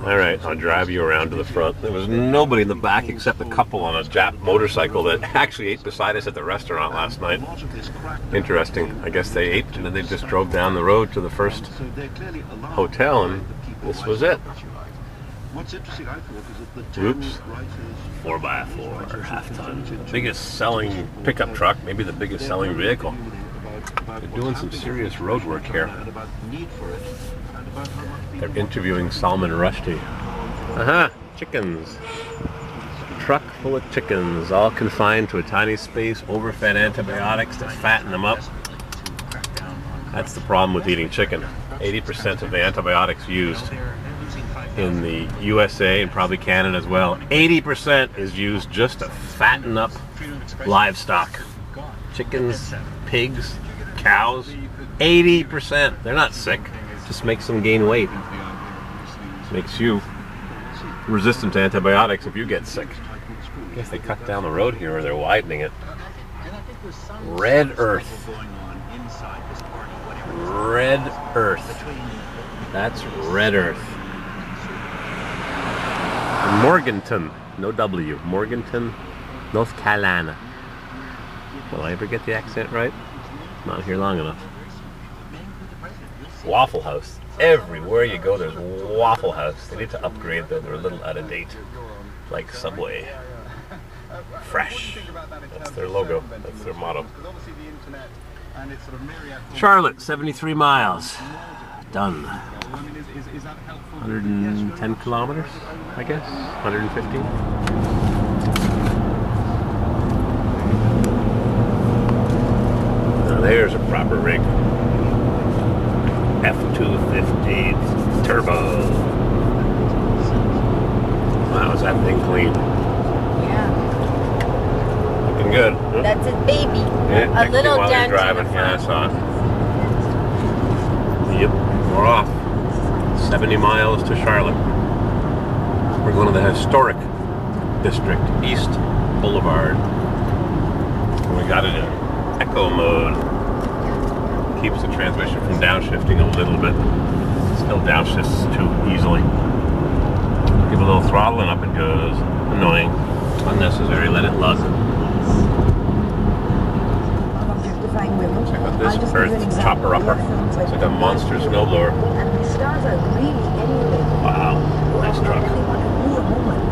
Alright, I'll drive you around to the front. There was nobody in the back except a couple on a Jap motorcycle that actually ate beside us at the restaurant last night. Interesting. I guess they ate and then they just drove down the road to the first hotel and this was it. Oops. 4x4, half-ton. Biggest selling pickup truck, maybe the biggest selling vehicle. They're doing some serious road work here. They're interviewing Salman Rushdie. Aha! Chickens. Truck full of chickens, all confined to a tiny space, overfed antibiotics to fatten them up. That's the problem with eating chicken. 80% of the antibiotics used in the USA and probably Canada as well, 80% is used just to fatten up livestock. Chickens, pigs, cows, 80%. They're not sick. Just makes them gain weight. Makes you resistant to antibiotics if you get sick. I guess they cut down the road here or they're widening it. Red Earth. Red Earth. That's Red Earth. Morganton, no W, Morganton, North Carolina. Will I ever get the accent right? Not here long enough. Waffle House. Everywhere you go there's Waffle House. They need to upgrade them, they're a little out of date. Like Subway. Fresh. That's their logo, that's their motto. Charlotte, 73 miles. Done. 110 kilometers, I guess. 115. Now there's a proper rig. F250 Turbo. Wow, is that thing clean? Yeah. Looking good. That's a baby. Yeah, a little dent. Driving. Yeah, I saw it. Yep, we're off. 70 miles to Charlotte. We're going to the historic district, East Boulevard. And we got it in echo mode. Keeps the transmission from downshifting a little bit. Still downshifts too easily. Give a little throttle and up it goes. Annoying. Unnecessary. Let it lug. Check out this Earth chopper upper. It's like a monster snowblower. Wow, nice truck.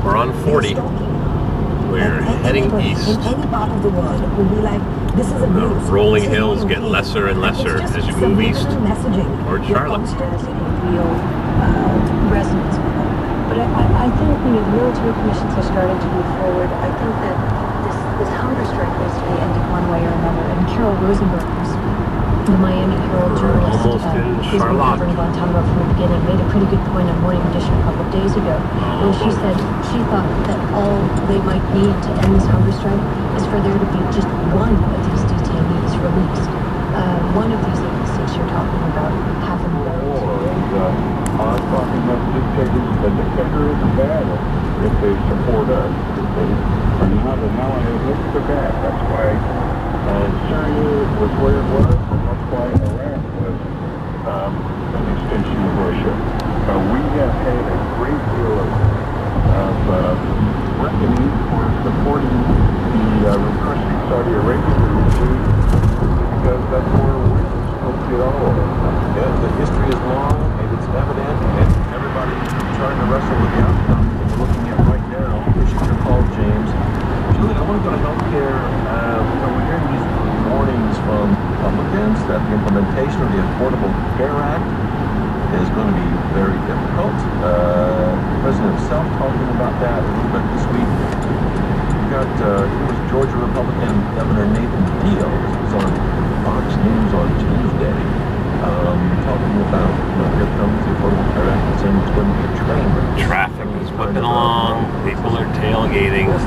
We're on 40. We're heading east. The rolling hills get lesser and lesser as you move east towards Charlotte. But I think the military commissions are starting to move forward. I think that this hunger strike needs to be ended one way or another. And Carol Rosenberg, who's the Miami Herald journalist, who's been covering Guantanamo from the beginning, made a pretty good point on Morning Edition a couple of days ago, when she said she thought that all they might need to end this hunger strike is for there to be just one of these detainees released. One of these 86 you're talking about haven't been. I'm talking about dictators. The dictator isn't bad if they support us. Now they're bad. That's why Syria was where it was, and that's why Iraq was an extension of Russia. We have had a great deal of reckoning for supporting the repressing Saudi Arabia regime because that's where we're supposed to get all of it. Yeah, the history is long. It's evident, and everybody's trying to wrestle with the outcome that we're looking at right now. Appreciate your call, James. Julian, I want to go to healthcare. We're hearing these warnings from Republicans that the implementation of the Affordable Care Act is going to be very difficult. The president himself talking about that a little bit this week. We got Georgia Republican Governor Nathan Deal. He was on Fox News on Tuesday. Talking about, here comes the Affordable Care Act, and saying it's going to be a train wreck. Traffic is whipping along, people are tailgating, it's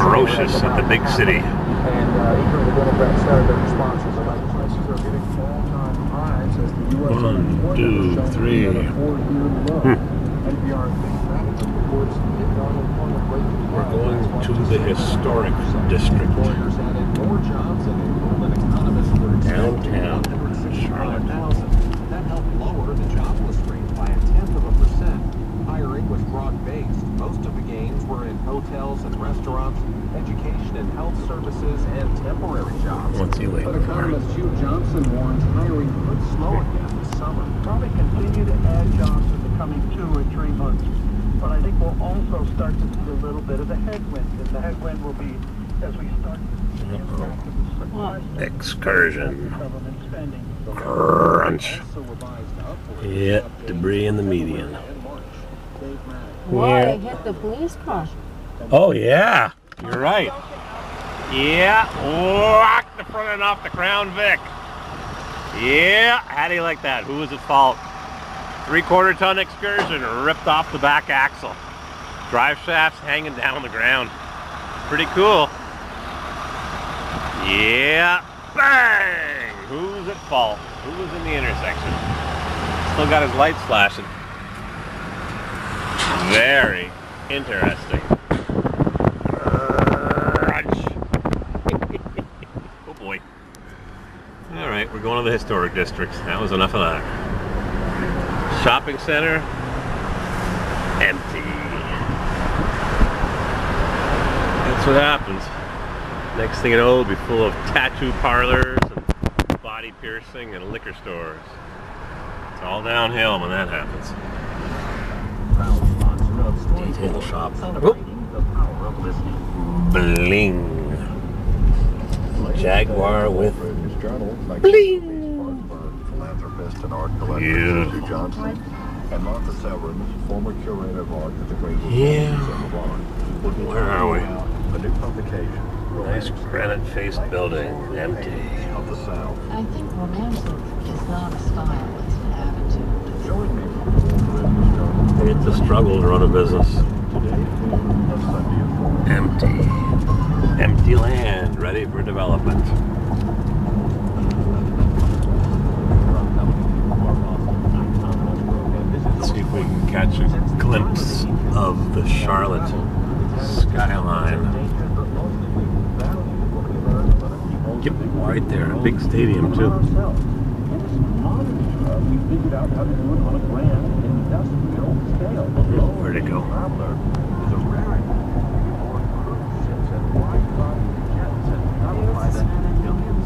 ferocious at the big city. And even the Democrats said their responses about prices are getting all-time highs as the U.S. 1, 2, 3. We're going to the historic district. Downtown Charlotte. That helped lower the jobless rate by 0.1%. jobs, education and health services, and temporary jobs. What's he waiting But for? economist Hugh Johnson warns hiring could slow again this summer. Probably continue to add jobs in the coming 2 or 3 months. But I think we'll also start to see a little bit of a headwind. And the headwind will be as we start to see the impact of the sequester Excursion. government spending. Crunch. Also revised upwards. Yep, debris in the median. In March. Dave Maddox. Boy, they hit the police car. Oh yeah, you're right. Yeah, whack the front end off the Crown Vic. Yeah, how do you like that? Who was at fault? 3/4 ton excursion ripped off the back axle. Drive shafts hanging down on the ground. Pretty cool. Yeah, bang! Who's at fault? Who was in the intersection? Still got his lights flashing. Very interesting. Oh boy. Alright, we're going to the historic district. That was enough of that. Shopping center, empty. That's what happens. Next thing you know, it'll be full of tattoo parlors and body piercing and liquor stores. It's all downhill when that happens. Detail shop. Bling. Jaguar with bling. Philanthropist and art collector Yeah. Hugh Johnson and Martha Severance, former curator of art at the Great Yeah. Museum of Art. Where are we? A new publication. Nice granite-faced building, empty. Of the South. I think romantic is not a style, it's an attitude. Join me for Elizabeth Jones. It's a struggle to run a business. Today at noon of Sunday at 4. Empty. Empty land, ready for development. Let's see if we can catch a glimpse of the Charlotte skyline. Yep, right there. A big stadium, too. Where'd it go?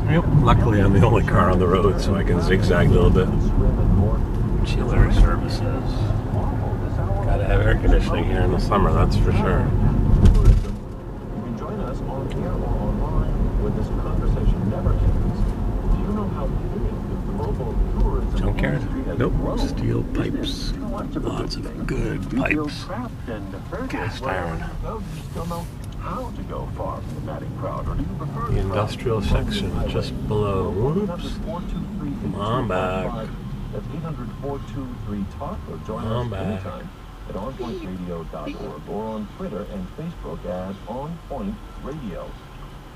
Yep, luckily I'm the only car on the road, so I can zigzag a little bit. Chiller services. Gotta have air conditioning here in the summer, that's for sure. You can join us on air or online where this conversation never ends. Do you know how big the global tourism Junkyard? industry has Nope, grown? steel Isn't it? pipes. You know what? To Lots the of good you feel pipes. trapped and hurtless Cast wherever iron. you go. Do you still know how to go far from the madding crowd, or do you prefer The industrial section just below. Whoops. Come on back. That's 800-423-TALK, or join Come on us back. anytime at onpointradio.org or on Twitter and Facebook at On Point Radio.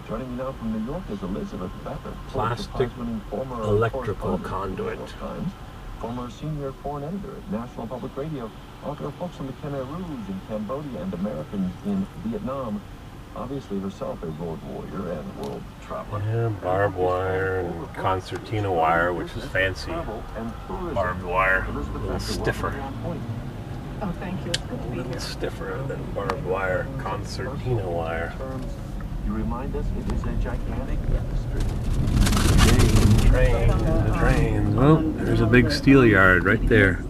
Joining me now from New York is Elizabeth Becker, Plastic Prize-winning former electrical correspondent conduit. at the New York Times, former senior foreign editor at National Public Radio, author of books on the Khmer Rouge in Cambodia and Americans in Vietnam. Obviously herself a road warrior and world traveler. Yeah, barbed wire and concertina wire, which is fancy. Travel and tourism. Barbed wire, a Elizabeth little Becker, stiffer. welcome to On Point. Oh, thank you. It's good to A be little here. stiffer than barbed wire, concertina wire. You remind us it is a gigantic industry. The trains. Well, there's a big steel yard right there.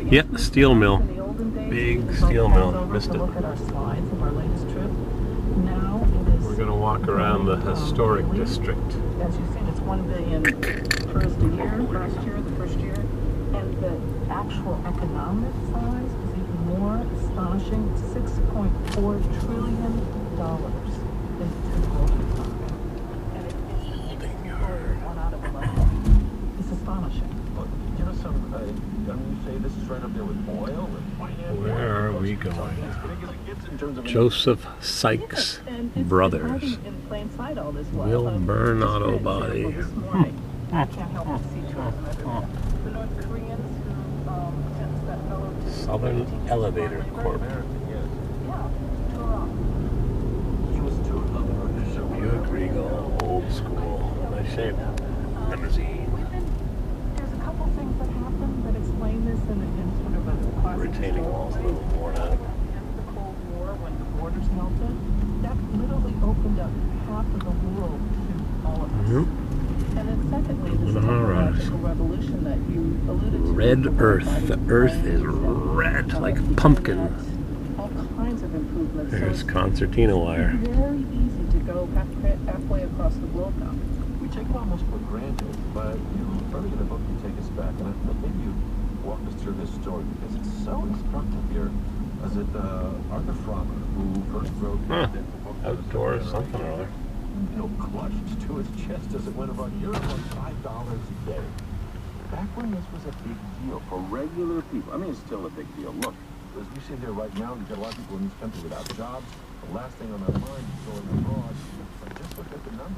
Yep, steel mill. Big steel mill. Missed it. Look at our slides of our latest trip. Now it is. We're gonna walk around the historic district. As you've seen, it's 1 billion tourists a year, the first year. And the actual economic size is even more astonishing. It's $6.4 trillion in the global economy. And it is Holding yard. 1 out of 11. It's astonishing. Well, give us some, I mean, you say this is right up there with oil and finance. Where are we going? As big as it gets in terms of Joseph Sykes And it's Brothers. hiding in plain sight all this while. Will Burn just Auto for example, Body. this morning, I can't help but see tourism everywhere. The North Koreans who sentenced that fellow to Southern 18 Elevator labor. Corp. Yes. Yeah, tore off. He was too low. Buick Regal, old school, nice shape. Limousine. There's a couple things that happen that explain this in sort of a classic Retaining walls a little worn out. After the Cold War, when the borders melted, that red earth. The earth is red, like pumpkin. All kinds of improvements. There's So concertina wire. it's very easy to go halfway across the globe now. We take it almost for granted, but early in the book you take us back, and maybe you walk us through this story because it's so instructive here. Was it Arthur Frommer who first wrote the book? Outdoor something or other. Clutched to his chest as it went about Europe on $5 a day. Back when this was a big deal for regular people. I mean, it's still a big deal. Look, as we sit here right now, we've got a lot of people in this country without jobs. The last thing on our mind is going abroad. But just look at the numbers.